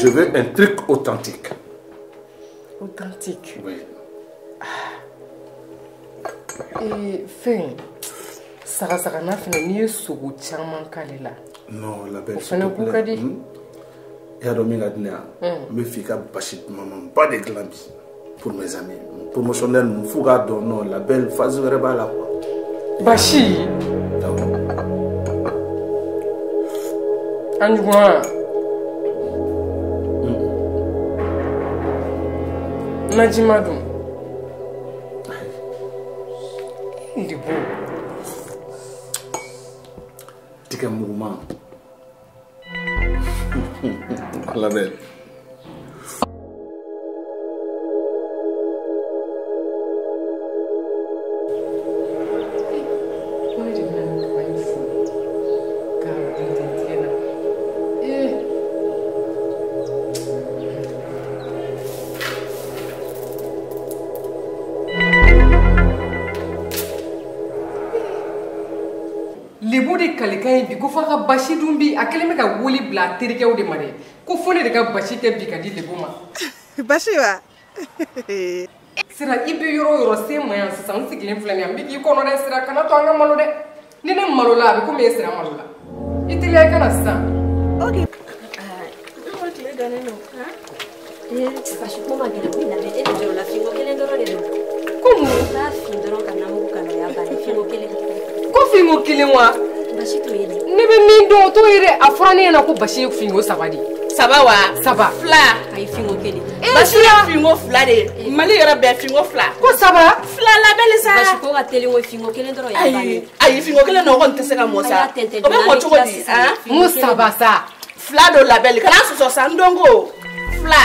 Je veux un truc authentique. Authentique? Oui. Et fin, Sarah n'a fait ni sogo chaman kalela. Non, la belle. Au fait, il y a dommage à dire. Me fika bachit maman, pas de glambi pour mes amis. Promotionnel, nous fouga non, la belle phase verba là quoi. Bachi. Anjouan. Najimadou. Il est beau. Tika mouvement. La belle. Kalikan bi ko fa ka basi dun bi a kelen bɛ ka woli bila terikɛw de ma dɛ ko fo ne de ka basi tɛ bi ka di lebu ma basi wa sira i bɛ yɔrɔ o yɔrɔ se ma yan sisan n sigilen filɛ nin ye n bɛ k'i kɔnɔ dɛ sira kana to an ka malo dɛ ni ne malo la a bɛ komi e sira malo la i teliya i kana sisan ok tile dɔnnen don basi ko ma gɛlɛn ko lamɛn e de jɔrɔ la finko kelen dɔrɔn de don ko mun n'a fin dɔrɔn ka namugu ka nɔgɔya banni finko kelen ko finko kelen wa basi to ye de ne bɛ min dɔn o t'o ye dɛ a fɔra ne ɲɛna ko basi ye finko 3 de saba wa saba fila ayi finko kelen basi ye finko 2 de Mali yɛrɛ bɛɛ finko 2 ko saba fila labɛnni sa basi ko ka teli ko finko kelen dɔrɔn ya banni ayi finko kelen nɔ kɔni tɛ se ka mɔ sa o bɛ mɔ cogo di mun saba sa fila do labɛnni kana sɔsɔ sa n dɔn ko fila